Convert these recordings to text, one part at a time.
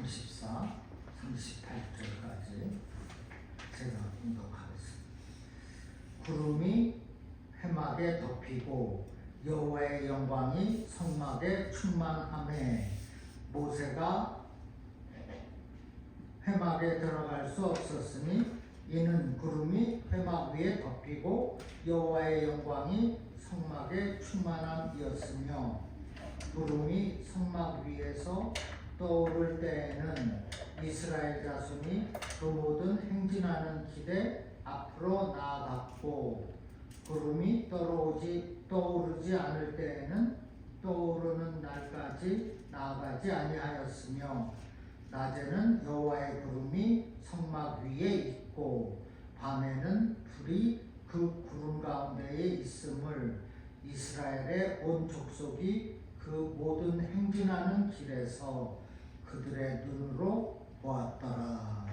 34, 38절까지 제가 공독하겠습니다. 구름이 회막에 덮이고 여호와의 영광이 성막에 충만하매 모세가 회막에 들어갈 수 없었으니 이는 구름이 회막 위에 덮이고 여호와의 영광이 성막에 충만함이었으며 구름이 성막 위에서 떠오를 때에는 이스라엘 자손이 그 모든 행진하는 길에 앞으로 나아갔고 구름이 떠오르지 않을 때에는 떠오르는 날까지 나아가지 아니하였으며 낮에는 여호와의 구름이 성막 위에 있고 밤에는 불이 그 구름 가운데에 있음을 이스라엘의 온 족속이 그 모든 행진하는 길에서 그들의 눈으로 보았더라.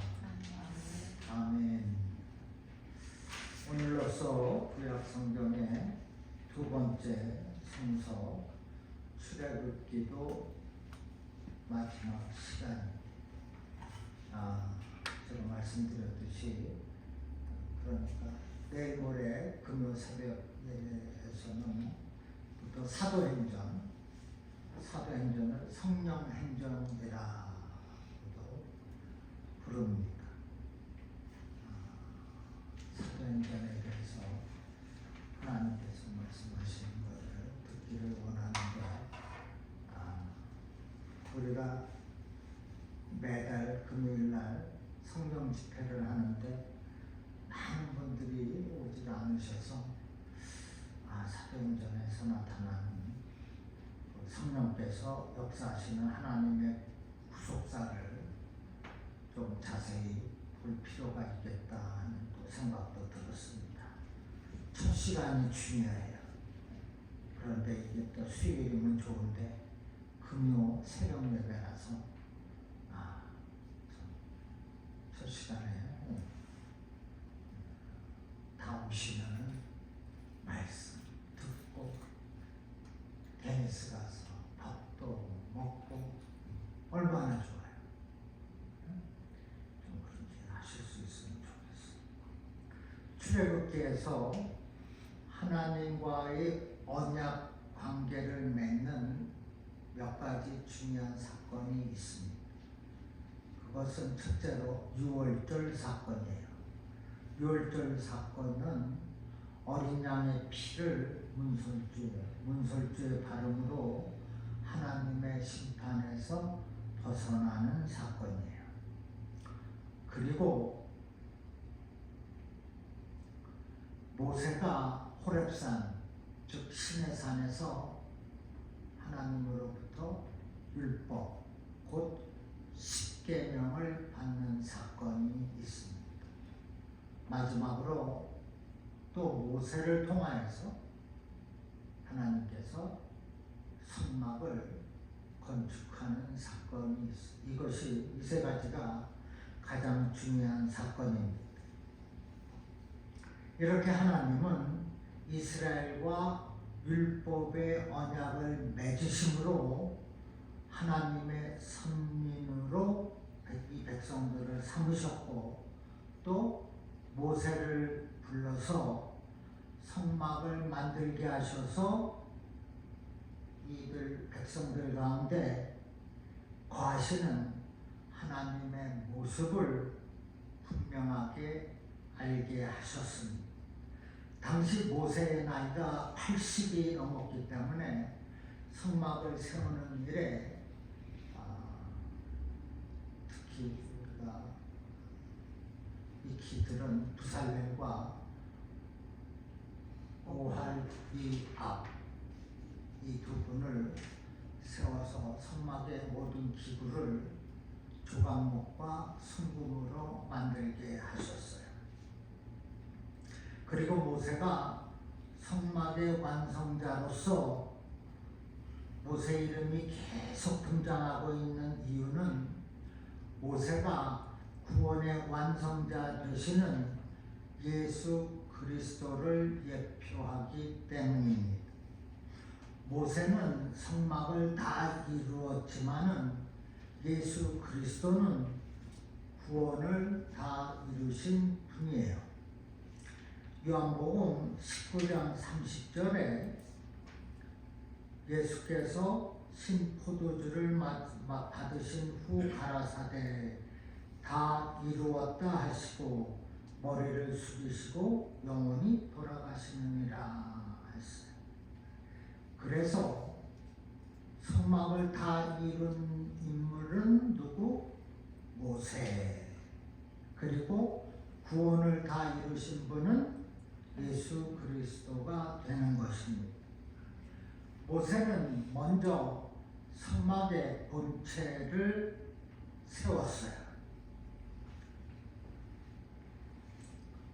아멘. 오늘로써 구약 성경의 두 번째 성서 출애굽기도 마지막 시간입니다. 제가 말씀드렸듯이 그러니까 내일 모레 금요 새벽에서는 부터 사도행전을 성령행전이라고도 부릅니다. 사도행전에 대해서 하나님께서 말씀하시는 것을 듣기를 원하는데 우리가 매달 금요일날 성령 집회를 하는데 많은 분들이 오지 않으셔서 사도행전에서 나타나는 성령께서 역사하시는 하나님의 구속사를 좀 자세히 볼 필요가 있겠다 하는 또 생각도 들었습니다. 첫 시간이 중요해요. 그런데 이게 또 수요일이면 좋은데 금요 새벽 예배라서 첫 시간에 다 오시면은 말씀 듣고 테니스 가서 밥도 먹고 얼마나 좋아요. 좀 그렇게 하실 수 있으면 좋겠어요. 출애굽기에서 하나님과의 언약 관계를 맺는 몇 가지 중요한 사건이 있습니다. 그것은 첫째로 유월절 사건이에요. 유월절 사건은 어린 양의 피를 문설주에 바름으로 하나님의 심판에서 벗어나는 사건이에요. 그리고 모세가 호렙산, 즉 시내산에서 하나님으로부터 율법, 곧 십계명을 받는 사건이 있습니다. 마지막으로 또 모세를 통하여서 하나님께서 성막을 건축하는 사건이 있습니다. 이것이 이 세 가지가 가장 중요한 사건입니다. 이렇게 하나님은 이스라엘과 율법의 언약을 맺으심으로 하나님의 선민으로 이 백성들을 삼으셨고 또 모세를 불러서 성막을 만들게 하셔서 이들 백성들 가운데 거하시는 하나님의 모습을 분명하게 알게 하셨습니다. 당시 모세의 나이가 80이 넘었기 때문에 성막을 세우는 일에 특히 우리가 익히 들은 부살렐과 오할리압 이 두 분을 세워서 성막의 모든 기구를 조각목과 순금으로 만들게 하셨어요. 그리고 모세가 성막의 완성자로서 모세 이름이 계속 등장하고 있는 이유는 모세가 구원의 완성자 되시는 예수 그리스도를 예표하기 때문입니다. 모세는 성막을 다 이루었지만은 예수 그리스도는 구원을 다 이루신 분이에요. 요한복음 19장 30절에 예수께서 신 포도주를 받으신 후 가라사대 다 이루었다 하시고 머리를 숙이시고 영원히 돌아가시느니라 했어요. 그래서 성막을 다 이룬 인물은 누구? 모세. 그리고 구원을 다 이루신 분은 예수 그리스도가 되는 것입니다. 모세는 먼저 성막의 본체를 세웠어요.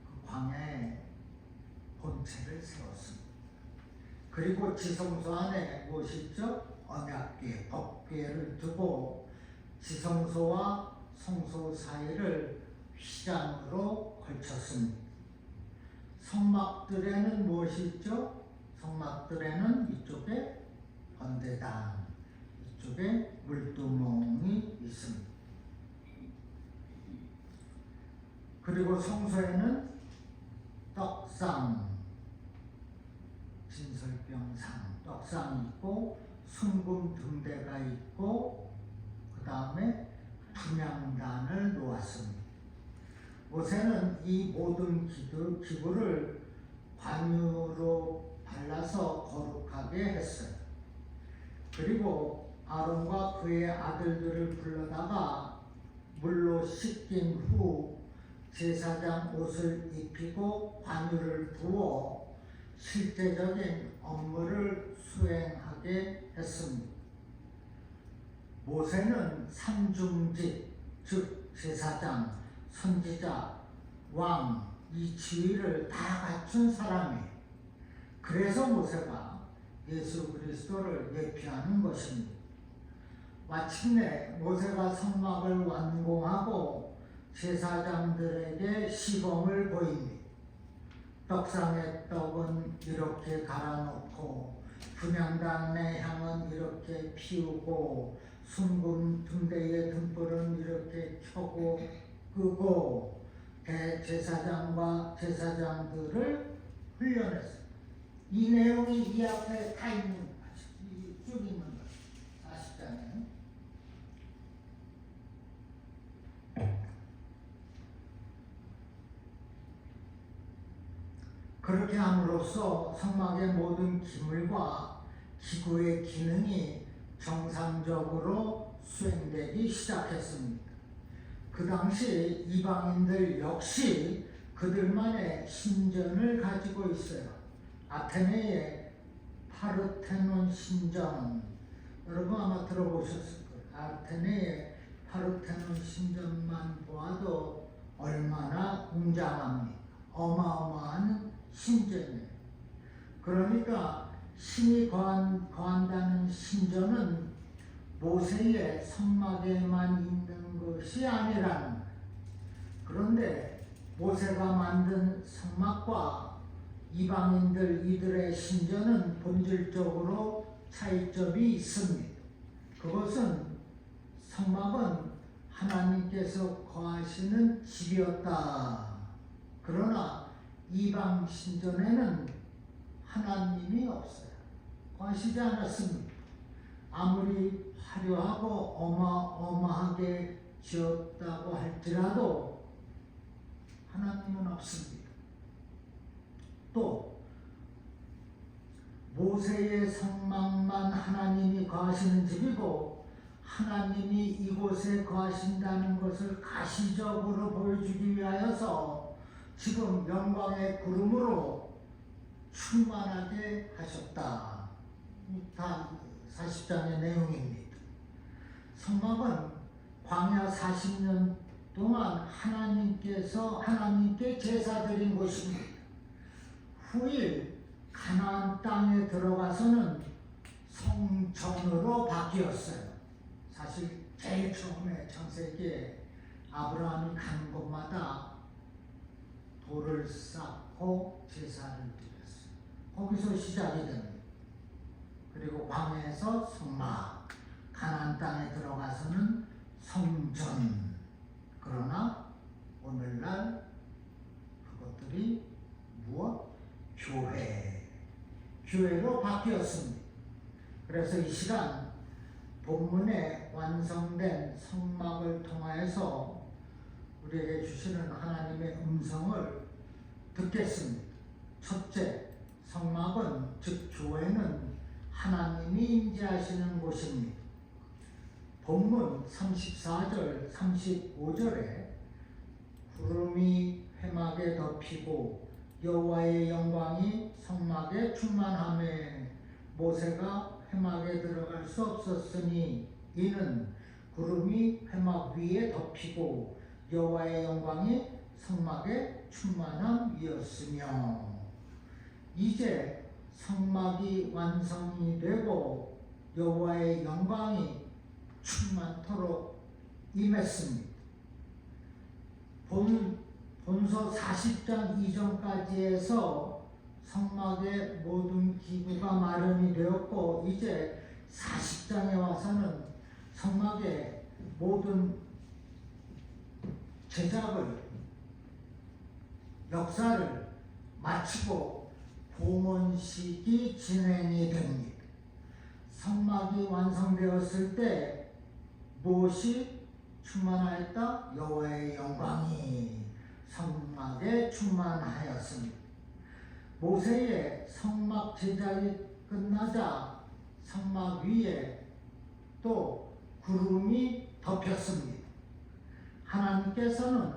그 광야에 본체를 세웠습니다. 그리고 지성소 안에 무엇이 있죠? 언약궤, 법궤를 두고 지성소와 성소 사이를 휘장으로 걸쳤습니다. 성막들에는 무엇이 있죠? 성막들에는 이쪽에 번제단, 이쪽에 물두멍이 있습니다. 그리고 성소에는 떡상, 진설병상, 떡상이 있고 순금 등대가 있고 그 다음에 분향단을 놓았습니다. 모세는 이 모든 기구를 관유로 발라서 거룩하게 했어요. 그리고 아론과 그의 아들들을 불러다가 물로 씻긴 후 제사장 옷을 입히고 관유를 부어 실제적인 업무를 수행하게 했습니다. 모세는 삼중직, 즉 제사장, 선지자, 왕, 이 지위를 다 갖춘 사람이에요. 그래서 모세가 예수 그리스도를 예표하는 것입니다. 마침내 모세가 성막을 완공하고 제사장들에게 시범을 보입니다. 떡상의 떡은 이렇게 갈아놓고 분향단의 향은 이렇게 피우고 순금 등대의 등불은 이렇게 켜고 끄고 대제사장과 제사장들을 훈련했어요. 이 내용이 이 앞에 다 있는 쭉 있는 것 40장에. 그렇게 함으로써 성막의 모든 기물과 기구의 기능이 정상적으로 수행되기 시작했습니다. 그 당시 이방인들 역시 그들만의 신전을 가지고 있어요. 아테네의 파르테논 신전, 여러분 아마 들어보셨을 거예요. 아테네의 파르테논 신전만 보아도 얼마나 웅장합니까? 어마어마한 신전이에요. 그러니까 신이 거한다는 신전은 모세의 성막에만 있는 것이 아니라는 거예요. 그런데 모세가 만든 성막과 이방인들 이들의 신전은 본질적으로 차이점이 있습니다. 그것은 성막은 하나님께서 거하시는 집이었다. 그러나 이방 신전에는 하나님이 없어요. 거하시지 않았습니다. 아무리 화려하고 어마어마하게 지었다고 할지라도 하나님은 없습니다. 또 모세의 성막만 하나님이 거하시는 집이고 하나님이 이곳에 거하신다는 것을 가시적으로 보여주기 위하여서 지금 영광의 구름으로 충만하게 하셨다. 다 40장의 내용입니다. 성막은 광야 40년 동안 하나님께 제사 드린 곳입니다. 후일 가나안 땅에 들어가서는 성전으로 바뀌었어요. 사실 제일 처음에 창세기에 아브라함이 가는 곳마다 돌을 쌓고 제사를 드렸어요. 거기서 시작이 됩니다. 그리고 광야에서 성막, 가나안 땅에 들어가서는 성전. 그러나 오늘날 그것들이 무엇? 교회로 바뀌었습니다. 그래서 이 시간 본문에 완성된 성막을 통하여서 우리에게 주시는 하나님의 음성을 듣겠습니다. 첫째, 성막은 즉 교회는 하나님이 임재하시는 곳입니다. 본문 34절, 35절에 구름이 회막에 덮이고 여호와의 영광이 성막에 충만하매 모세가 회막에 들어갈 수 없었으니 이는 구름이 회막 위에 덮이고 여호와의 영광이 성막에 충만함이었으며, 이제 성막이 완성이 되고 여호와의 영광이 충만토록 임했습니다. 본서 40장 이전까지 해서 성막의 모든 기구가 마련이 되었고, 이제 40장에 와서는 성막의 모든 제작을, 역사를 마치고 봉헌식이 진행이 됩니다. 성막이 완성되었을 때 무엇이 충만하였다? 여호와의 영광이 성막에 충만하였습니다. 모세의 성막 제작이 끝나자 성막 위에 또 구름이 덮였습니다. 하나님께서는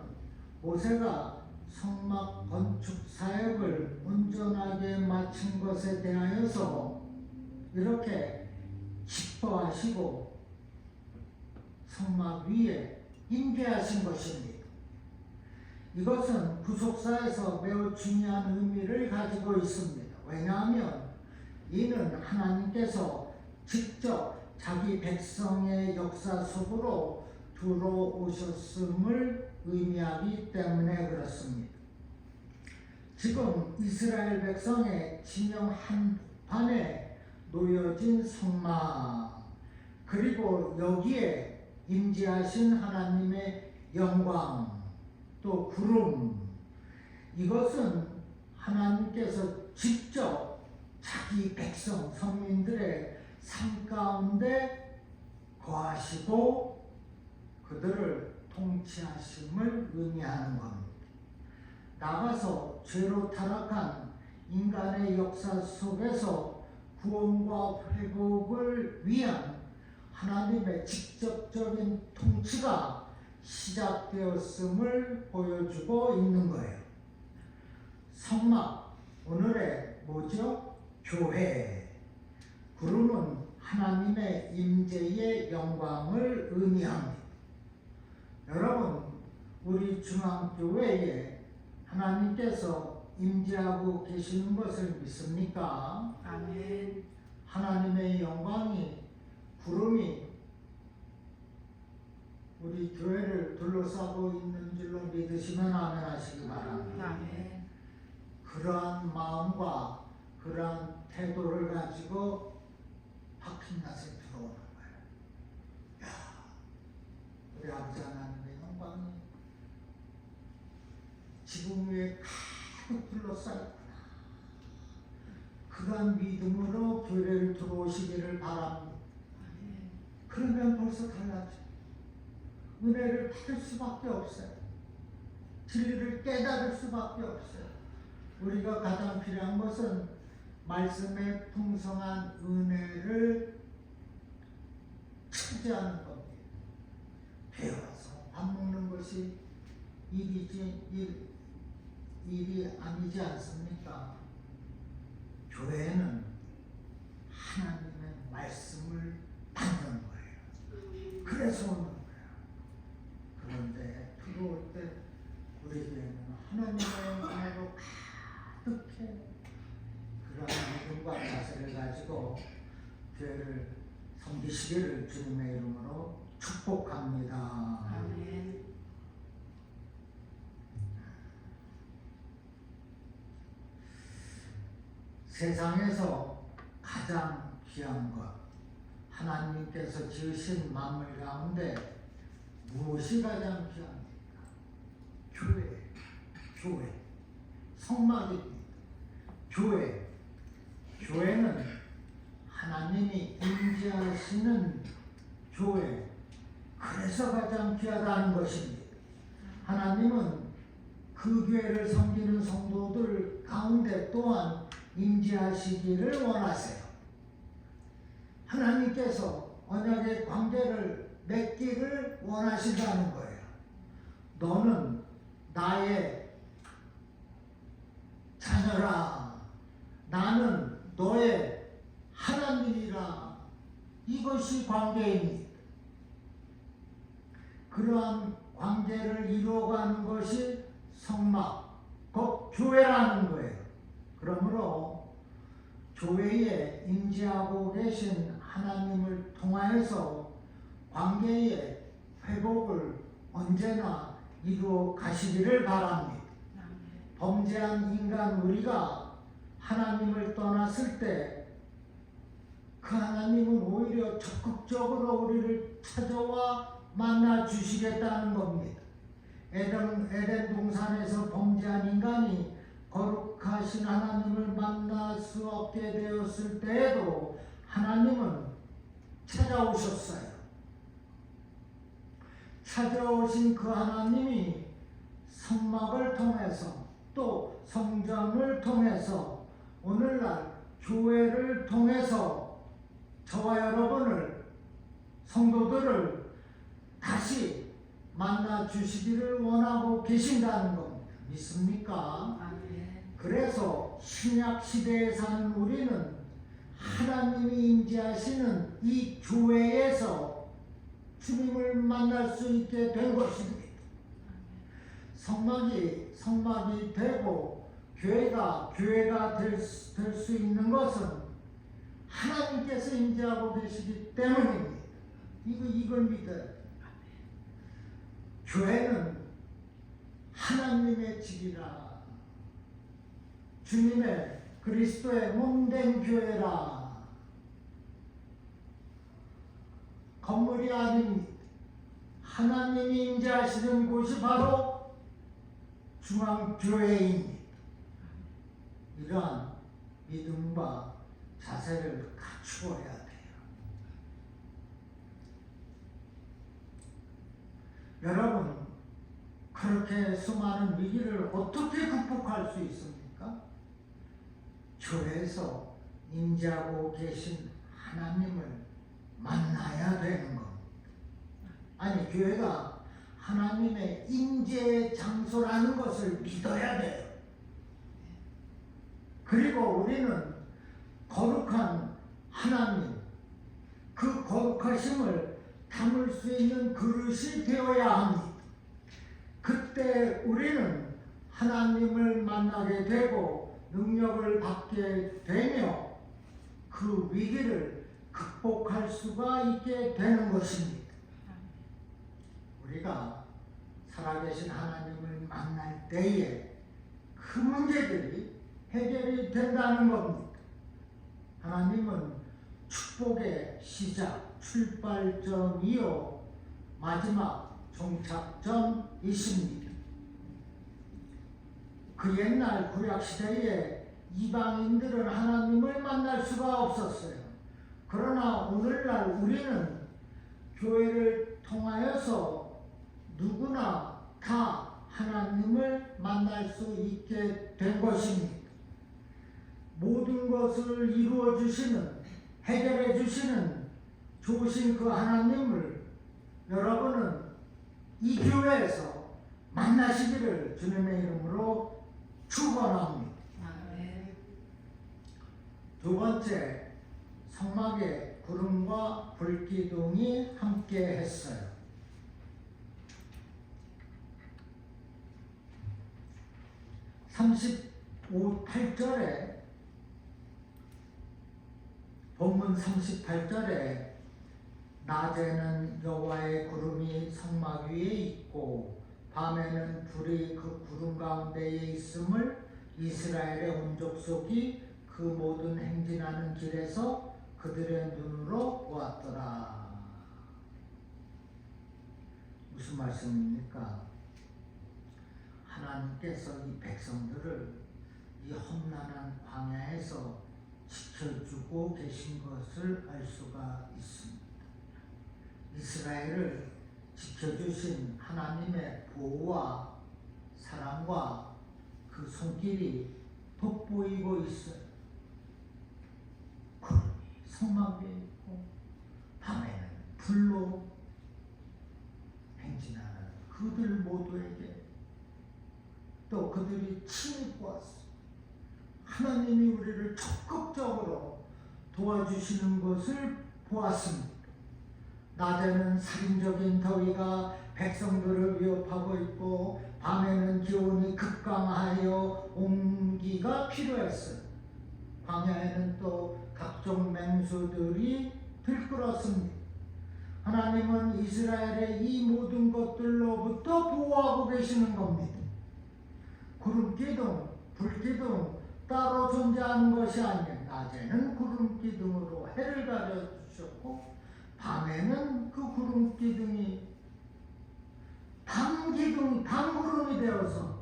모세가 성막 건축 사역을 온전하게 마친 것에 대하여서 이렇게 기뻐하시고 성막 위에 임재하신 것입니다. 이것은 구속사에서 매우 중요한 의미를 가지고 있습니다. 왜냐하면 이는 하나님께서 직접 자기 백성의 역사 속으로 들어오셨음을 의미하기 때문에 그렇습니다. 지금 이스라엘 백성의 진영 한복판에 놓여진 성막, 그리고 여기에 임재하신 하나님의 영광, 또 구름, 이것은 하나님께서 직접 자기 백성, 선민들의 삶 가운데 거하시고 그들을 통치하심을 의미하는 겁니다. 나가서 죄로 타락한 인간의 역사 속에서 구원과 회복을 위한 하나님의 직접적인 통치가 시작되었음을 보여주고 있는 거예요. 성막, 오늘의 뭐죠? 교회. 구름은 하나님의 임재의 영광을 의미합니다. 여러분, 우리 중앙교회에 하나님께서 임재하고 계시는 것을 믿습니까? 아멘. 하나님의 영광이, 구름이 우리 교회를 둘러싸고 있는 줄로 믿으시면 아멘 하시기 바랍니다. 아멘. 그러한 마음과 그러한 태도를 가지고 박힌낯에 들어오는 거예요. 야, 우리 아버지 하나님의 영광이 지붕 위에 가득 둘러싸였구나. 그러한 믿음으로 교회를 들어오시기를 바랍니다. 그러면 벌써 달라져. 은혜를 받을 수밖에 없어요. 진리를 깨달을 수밖에 없어요. 우리가 가장 필요한 것은 말씀의 풍성한 은혜를 차지하는 겁니다. 배워서 밥 먹는 것이 일이 아니지 않습니까? 교회는 하나님의 말씀을 받는 거예요. 그래서 오는 거예요. 그런데 들어올 때 우리 교회는 하나님의 은혜로 가득해. 그러한 믿음과 자세를 가지고 교회를 섬기시기를 주님의 이름으로 축복합니다. 아멘. 세상에서 가장 귀한 것, 하나님께서 지으신 만물 가운데 무엇이 가장 귀합니까? 교회, 성막입니다. 교회는 하나님이 임재하시는 교회, 그래서 가장 귀하다는 것입니다. 하나님은 그 교회를 섬기는 성도들 가운데 또한 임재하시기를 원하세요. 하나님께서 언약의 관계를 맺기를 원하신다는 거예요. 너는 나의 자녀라, 나는 너의 하나님이라. 이것이 관계입니다. 그러한 관계를 이루어가는 것이 성막, 곧 교회라는 거예요. 그러므로 교회에 임재하고 계신 하나님을 통하여서 관계의 회복을 언제나 이루어 가시기를 바랍니다. 범죄한 인간 우리가 하나님을 떠났을 때 그 하나님은 오히려 적극적으로 우리를 찾아와 만나 주시겠다는 겁니다. 에덴 동산에서 범죄한 인간이 거룩하신 하나님을 만날 수 없게 되었을 때에도 하나님은 찾아오셨어요. 찾아오신 그 하나님이 성막을 통해서 또 성전을 통해서 오늘날 교회를 통해서 저와 여러분을, 성도들을 다시 만나 주시기를 원하고 계신다는 겁니다. 믿습니까? 아멘. 그래서 신약 시대에 사는 우리는 하나님이 임재하시는 이 교회에서 주님을 만날 수 있게 된 것입니다. 성막이 되고 교회가 될 수 있는 것은 하나님께서 임재하고 계시기 때문입니다. 이걸 믿어야 돼요. 교회는 하나님의 집이라, 주님의 그리스도의 몸된 교회라. 건물이 아닙니다. 하나님이 임재하시는 곳이 바로 중앙교회입니다. 이러한 믿음과 자세를 갖추어야 돼요. 여러분, 그렇게 수많은 위기를 어떻게 극복할 수 있습니까? 교회에서 임재하고 계신 하나님을 만나야 되는 겁니다. 아니, 교회가 하나님의 임재의 장소라는 것을 믿어야 돼요. 그리고 우리는 거룩한 하나님, 그 거룩하심을 담을 수 있는 그릇이 되어야 합니다. 그때 우리는 하나님을 만나게 되고 능력을 받게 되며 그 위기를 극복할 수가 있게 되는 것입니다. 우리가 살아계신 하나님을 만날 때에 그 문제들이 해결이 된다는 겁니다. 하나님은 축복의 시작, 출발점이요 마지막 종착점이십니다. 그 옛날 구약시대에 이방인들은 하나님을 만날 수가 없었어요. 그러나 오늘날 우리는 교회를 통하여서 누구나 다 하나님을 만날 수 있게 된 것입니다. 모든 것을 이루어 주시는, 해결해 주시는 좋으신 그 하나님을 여러분은 이 교회에서 만나시기를 주님의 이름으로 축원합니다. 아멘. 두 번째, 성막에 구름과 불기둥이 함께 했어요. 8절에 본문 38절에 낮에는 여호와의 구름이 성막 위에 있고 밤에는 불이 그 구름 가운데에 있음을 이스라엘의 온 족속이 그 모든 행진하는 길에서 그들의 눈으로 보았더라. 무슨 말씀입니까? 하나님께서 이 백성들을 이 험난한 광야에서 지켜주고 계신 것을 알 수가 있습니다. 이스라엘을 지켜주신 하나님의 보호와 사랑과 그 손길이 돋보이고 있어요. 구름이 성막 위에 있고 밤에는 불로 행진하는 그들 모두에게 또 그들이 친히 보았어요. 하나님이 우리를 적극적으로 도와주시는 것을 보았습니다. 낮에는 살인적인 더위가 백성들을 위협하고 있고 밤에는 기온이 급강하여 온기가 필요했어요. 광야에는 또 각종 맹수들이 들끓었습니다. 하나님은 이스라엘의 이 모든 것들로부터 보호하고 계시는 겁니다. 구름기둥, 불기둥 따로 존재하는 것이 아니에요. 낮에는 구름기둥으로 해를 가려주셨고 밤에는 그 구름기둥이 밤구름이 되어서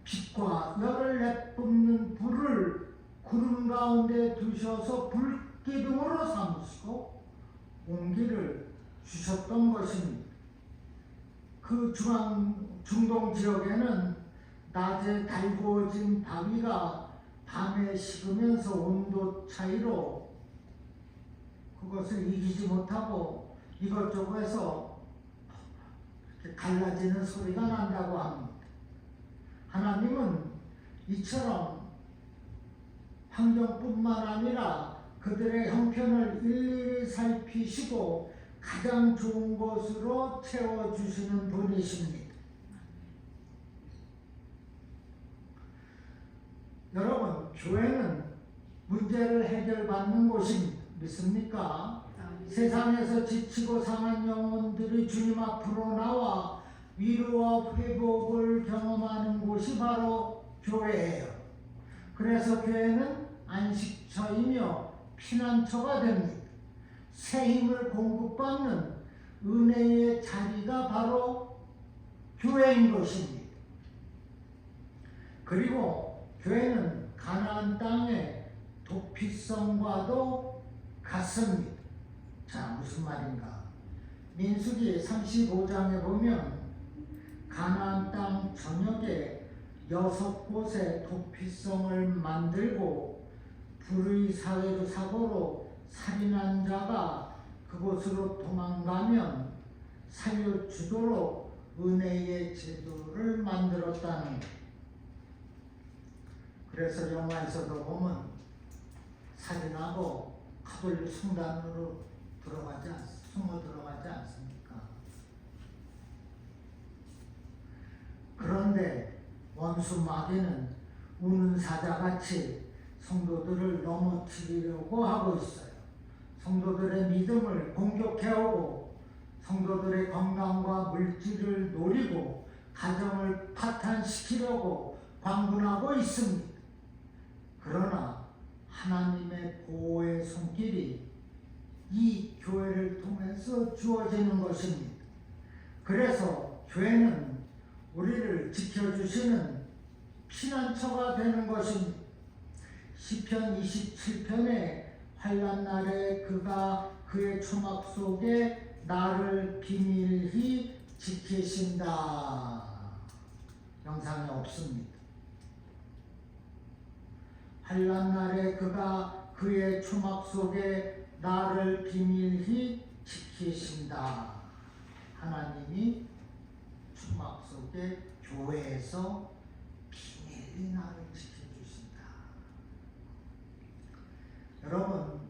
빛과 열을 내뿜는 불을 구름 가운데 두셔서 불기둥으로 삼으시고 온기를 주셨던 것입니다. 그 중동 지역에는 낮에 달구어진 바위가 밤에 식으면서 온도 차이로 그것을 이기지 못하고 이것저것에서 갈라지는 소리가 난다고 합니다. 하나님은 이처럼 환경뿐만 아니라 그들의 형편을 일일이 살피시고 가장 좋은 것으로 채워주시는 분이십니다. 여러분, 교회는 문제를 해결받는 곳입니다. 믿습니까? 세상에서 지치고 상한 영혼들이 주님 앞으로 나와 위로와 회복을 경험하는 곳이 바로 교회예요. 그래서 교회는 안식처이며 피난처가 됩니다. 새 힘을 공급받는 은혜의 자리가 바로 교회인 것입니다. 그리고 교회는 가나안 땅의 도피성과도 같습니다. 자, 무슨 말인가? 민수기 35장에 보면 가나안 땅 전역에 6곳의 도피성을 만들고 불의 사고로 살인한 자가 그곳으로 도망가면 살려주도록 은혜의 제도를 만들었다는 것. 그래서 영화에서도 보면 살인하고 가돌 성단으로 숨어 들어가지 않습니까? 그런데 원수 마귀는 우는 사자같이 성도들을 넘어뜨리려고 하고 있어요. 성도들의 믿음을 공격해오고 성도들의 건강과 물질을 노리고 가정을 파탄시키려고 광분하고 있습니다. 그러나 하나님의 보호의 손길이 이 교회를 통해서 주어지는 것입니다. 그래서 교회는 우리를 지켜주시는 피난처가 되는 것입니다. 시편 27편에 환난 날에 그가 그의 초막 속에 나를 비밀히 지키신다. 영상이 없습니다. 환난 날에 그가 그의 초막 속에 나를 비밀히 지키신다. 하나님이 초막 속에 교회에서 비밀히 나를 지켜주신다. 여러분,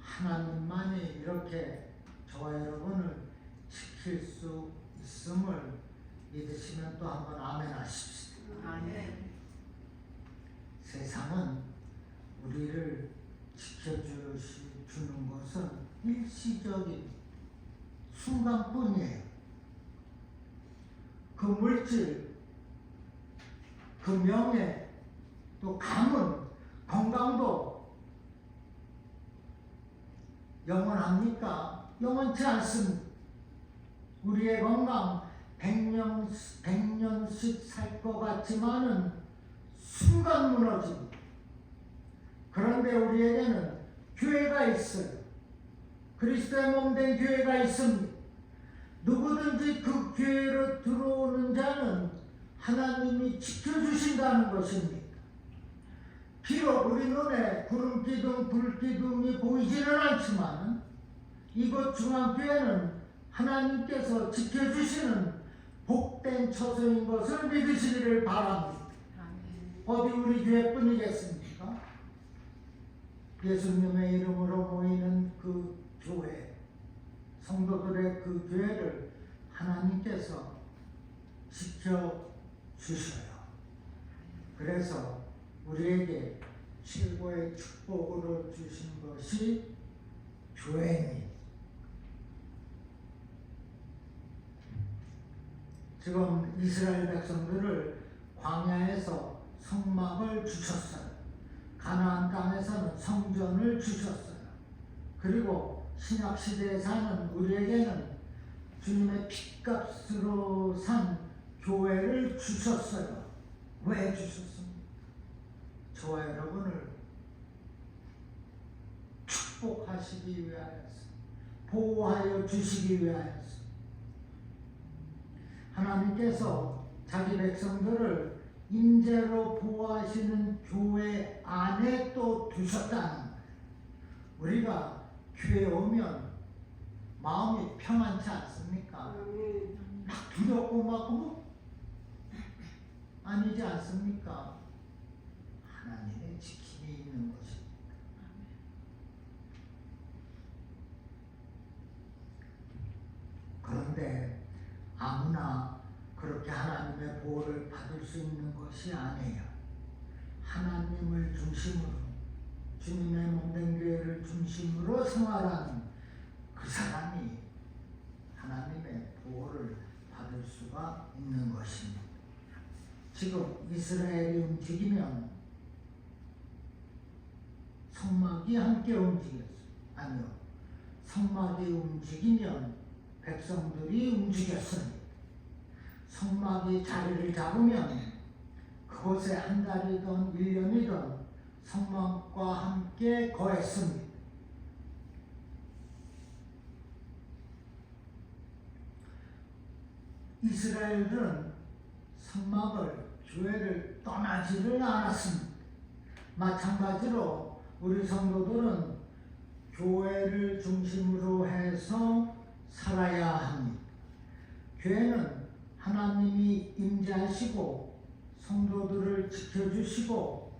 하나님만이 이렇게 저와 여러분을 지킬 수 있음을 믿으시면 또 한번 아멘 하십시오. 아멘. 세상은 우리를 지켜주는 것은 일시적인 순간뿐이에요. 그 물질, 그 명예, 또 가문, 건강도 영원합니까? 영원치 않습니다. 우리의 건강 100년씩 살 것 같지만은 순간 무너집니다. 그런데 우리에게는 교회가 있어요. 그리스도의 몸된 교회가 있습니다. 누구든지 그 교회로 들어오는 자는 하나님이 지켜주신다는 것입니다. 비록 우리 눈에 구름기둥, 불기둥이 보이지는 않지만 이곳 중앙교회는 하나님께서 지켜주시는 복된 처소인 것을 믿으시기를 바랍니다. 어디 우리 교회뿐이겠습니까? 예수님의 이름으로 모이는 그 교회, 성도들의 그 교회를 하나님께서 지켜주셔요. 그래서 우리에게 최고의 축복으로 주신 것이 교회입니다. 지금 이스라엘 백성들을 광야에서 성막을 주셨어요. 가나안 땅에서는 성전을 주셨어요. 그리고 신약시대에 사는 우리에게는 주님의 핏값으로 산 교회를 주셨어요. 왜 주셨습니까? 저와 여러분을 축복하시기 위하여서, 보호하여 주시기 위하여서 하나님께서 자기 백성들을 임재로 보호하시는 교회 안에 또 두셨다는 거예요. 우리가 교회에 오면 마음이 평안치 않습니까? 막 두렵고 막 아니지 않습니까? 하나님의 지킴이 있는 것입니다. 그런데 아무나 그렇게 하나님의 보호를 받을 수 있는 것이 아니에요. 하나님을 중심으로, 주님의 몸된 교회를 중심으로 생활하는 그 사람이 하나님의 보호를 받을 수가 있는 것입니다. 지금 이스라엘이 움직이면 성막이 함께 움직였어요. 아니요. 성막이 움직이면 백성들이 움직였습니다. 성막이 자리를 잡으면 그곳에 한 달이든 1년이든 성막과 함께 거했습니다. 이스라엘들은 성막을, 교회를 떠나지를 않았습니다. 마찬가지로 우리 성도들은 교회를 중심으로 해서 살아야 합니다. 교회는 하나님이 임재하시고 성도들을 지켜주시고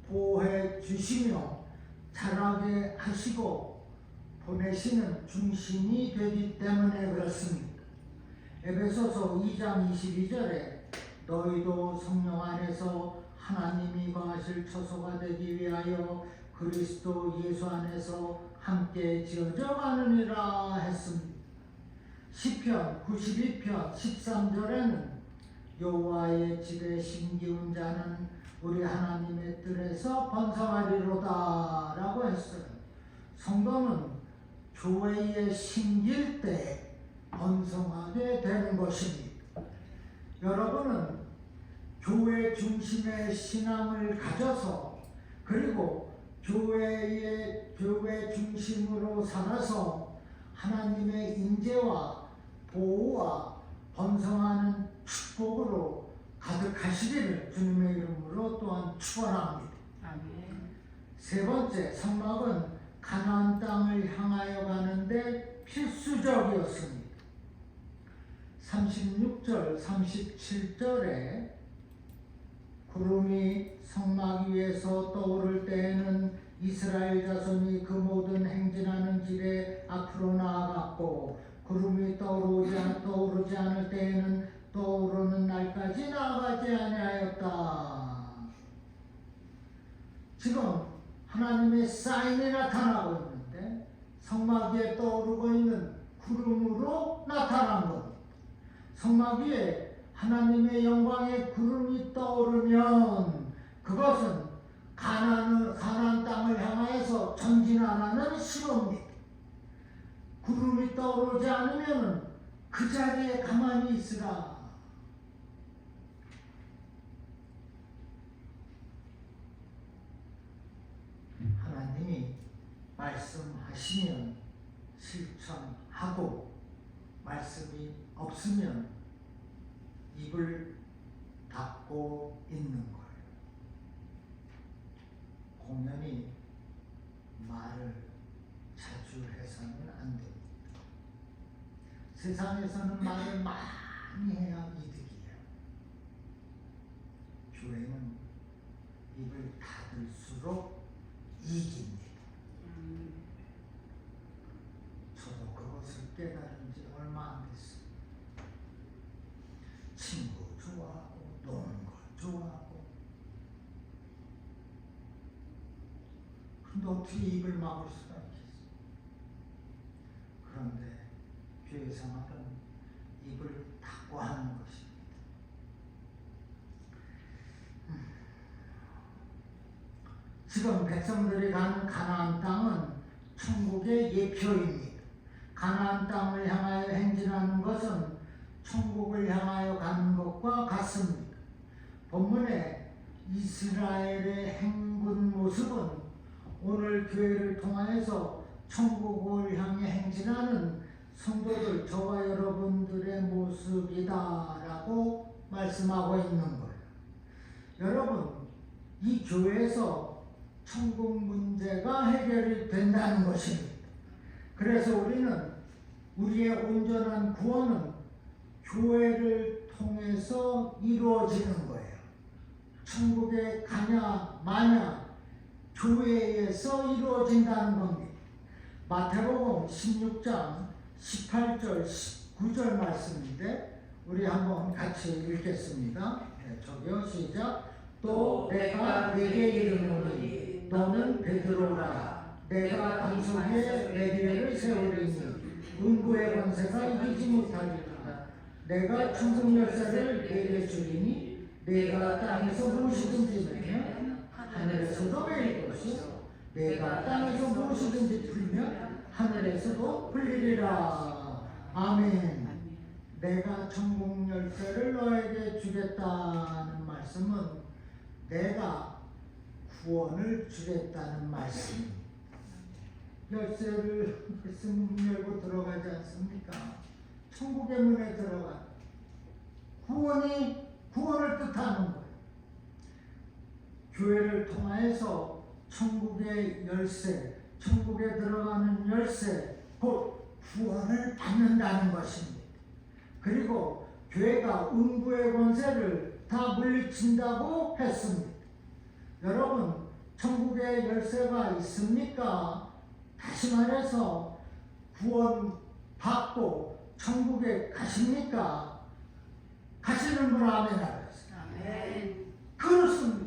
보호해 주시며 자라게 하시고 보내시는 중심이 되기 때문에 그렇습니다. 에베소서 2장 22절에 너희도 성령 안에서 하나님이 거하실 처소가 되기 위하여 그리스도 예수 안에서 함께 지어져 가느니라 했습니다. 시편 92편 13절에는 여호와의 집에 심기운 자는 우리 하나님의 뜰에서 번성하리로다 라고 했어요. 성도는 교회에 심길 때 번성하게 되는 것입니다. 여러분은 교회 중심의 신앙을 가져서 그리고 교회 중심으로 살아서 하나님의 임재와 보호와 번성하는 축복으로 가득하시기를 주님의 이름으로 또한 축원합니다. 아멘. 세 번째, 성막은 가나안 땅을 향하여 가는데 필수적이었습니다. 36절, 37절에 구름이 성막 위에서 떠오를 때에는 이스라엘 자손이 그 모든 행진하는 길에 앞으로 나아갔고 구름이 떠오르지 않을 때에는 떠오르는 날까지 나아가지 아니하였다. 지금 하나님의 사인이 나타나고 있는데 성막 위에 떠오르고 있는 구름으로 나타난 겁니다. 성막 위에 하나님의 영광의 구름이 떠오르면 그것은 가나안 땅을 향하여서 전진하라는 신호입니다. 구름이 떠오르지 않으면 그 자리에 가만히 있으라. 하나님이 말씀하시면 실천하고, 말씀이 없으면 입을 닫고 있는 거예요. 공연히 말을 자주 해서는 안 됩니다. 세상에서는 말을 많이 해야 이득이에요. 교회는 입을 닫을수록 이깁니다. 저도 그것을 깨달은 지 얼마 안 됐어요. 친구 좋아하고 노는 거 좋아하고, 근데 어떻게 입을 막을 수가 있겠어요? 그런데 교회 생활은 입을 닫고 하는 것입니다. 지금 백성들이 가는 가나안 땅은 천국의 예표입니다. 가나안 땅을 향하여 행진하는 것은 천국을 향하여 가는 것과 같습니다. 본문에 이스라엘의 행군 모습은 오늘 교회를 통하여서 천국을 향해 행진하는 성도들, 저와 여러분들의 모습이다라고 말씀하고 있는 거예요. 여러분, 이 교회에서 천국 문제가 해결이 된다는 것입니다. 그래서 우리는 우리의 온전한 구원은 교회를 통해서 이루어지는 거예요. 천국에 가냐 마냐 교회에서 이루어진다는 겁니다. 마태복음 16장 18절 19절 말씀인데 우리 한번 같이 읽겠습니다. 네, 저기요, 시작. 또 내가 네게 이르노니 너는 베드로라. 내가 담석 위에 내 교회를 세우리니 음부의 권세가 이기지 못하리라. 내가 천국 열쇠를 내게 주리니 내가 땅에서 무엇이든지 내면 하늘에서도 매일 것이요 내가 땅에서 무엇이든지 풀면 하늘에서도 풀리리라. 아멘. 내가 천국 열쇠를 너에게 주겠다는 말씀은 내가 구원을 주겠다는 말씀입니다. 열쇠를 문 열고 들어가지 않습니까? 천국의 문에 들어가. 구원을 뜻하는 거예요. 교회를 통하여서 천국의 열쇠, 천국에 들어가는 열쇠, 곧 구원을 받는다는 것입니다. 그리고 교회가 음부의 권세를 다 물리친다고 했습니다. 여러분, 천국의 열쇠가 있습니까? 다시 말해서 구원 받고 천국에 가십니까? 가시는 분 아멘 하겠습니다. 아멘. 그렇습니다.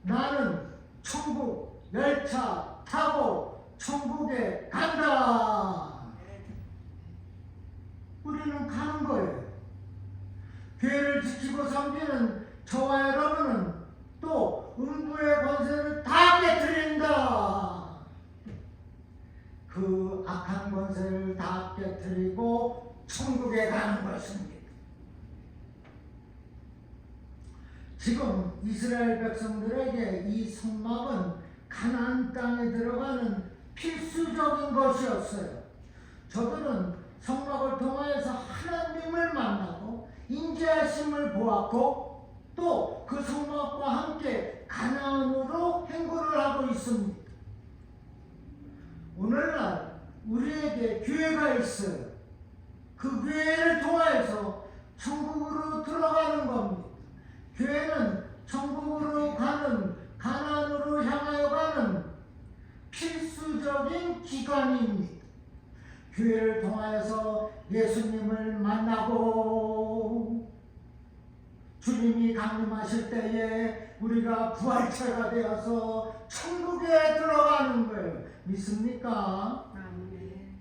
나는 천국 열차 타고 천국에 간다. 우리는 가는 거예요. 교회를 지키고 섬기는 저와 여러분은 또 음부의 권세를 다 깨뜨린다. 그 악한 권세를 다 깨뜨리고 천국에 가는 것입니다. 지금 이스라엘 백성들에게 이 성막은 가나안 땅에 들어가는 필수적인 것이었어요. 저들은 성막을 통하여서 하나님을 만나고 인자하심을 보았고 또 그 성막과 함께 가나안으로 행군을 하고 있습니다. 오늘날 우리에게 교회가 있어요. 그 교회를 통하여서 천국으로 들어가는 겁니다. 교회는 천국으로 가는, 가나안으로 향하여 가는 필수적인 기관입니다. 교회를 통하여서 예수님을 만나고 주님이 강림하실 때에 우리가 부활체가 되어서 천국에 들어가는 거예요. 믿습니까? 아멘.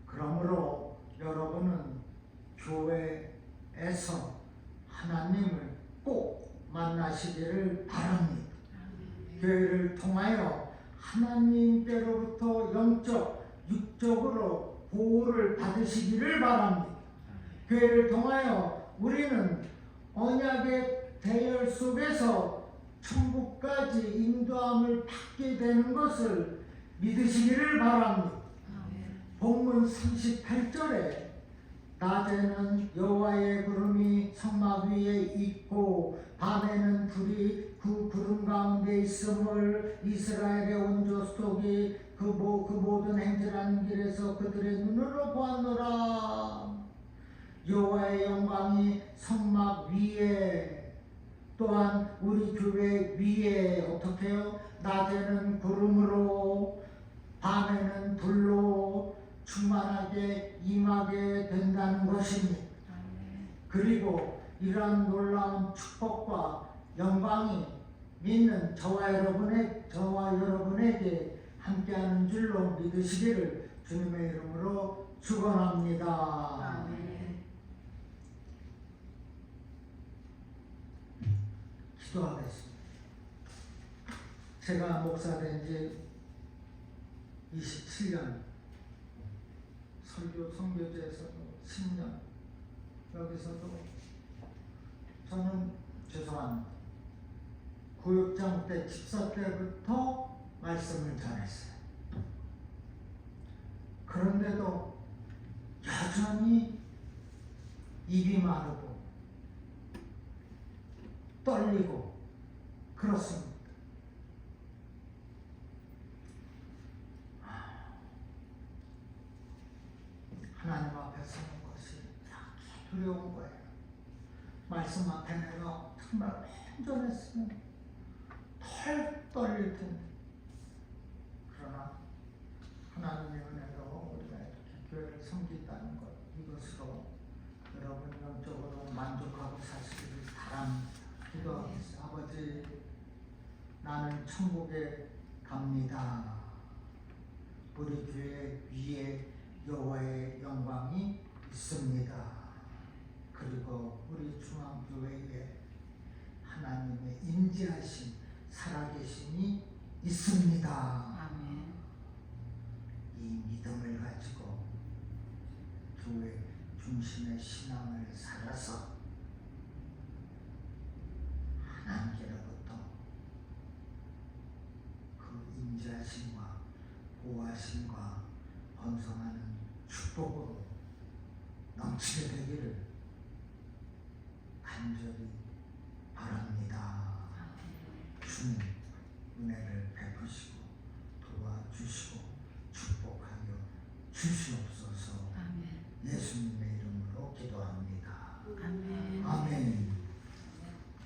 그러므로 여러분은 교회에서 하나님을 꼭 만나시기를 바랍니다. 교회를 통하여 하나님께로부터 영적, 육적으로 보호를 받으시기를 바랍니다. 교회를 통하여 우리는 언약의 대열 속에서 천국까지 인도함을 받게 되는 것을 믿으시기를 바랍니다. 본문 38절에 낮에는 여호와의 구름이 성막 위에 있고 밤에는 불이 그 구름 가운데 있음을 이스라엘의 온 족속이 그 모든 행진하는 길에서 그들의 눈으로 보았노라. 여호와의 영광이 성막 위에 또한 우리 교회 위에 어떻게 해요? 낮에는 구름으로 밤에는 불로 충만하게 임하게 된다는 것입니다. 그리고 이러한 놀라운 축복과 영광이 믿는 저와 여러분에게 함께하는 줄로 믿으시기를 주님의 이름으로 축원합니다. 기도하겠습니다. 제가 목사된 지 27년, 설교 선교제에서도 10년, 여기서도 저는 죄송합니다. 구역장 때, 집사 때부터 말씀을 전했어요. 그런데도 여전히 입이 마르고 떨리고 그렇습니다. 하나님 앞에 서는 것이 이렇게 두려운 거예요. 말씀 앞에 내가 정말 온전했으면 덜 떨릴 텐데. 그러나 하나님의 은혜로 우리가 이렇게 교회를 섬긴다는 것, 이것으로 여러분 영적으로 만족하고 사시기를 바랍니다. 기도하겠습니다. 아버지, 나는 천국에 갑니다. 우리 교회 위에 여호와의 영광이 있습니다. 그리고 우리 중앙교회에 하나님의 임재하심, 살아계심이 있습니다. 아멘. 이 믿음을 가지고 교회 중심의 신앙을 살아서 하나님께로부터 그 임재하심과 보호하심과 번성하는 축복으로 넘치게 되기를 간절히 바랍니다. 주님 은혜를 베푸시고 도와주시고 축복하여 주시옵소서.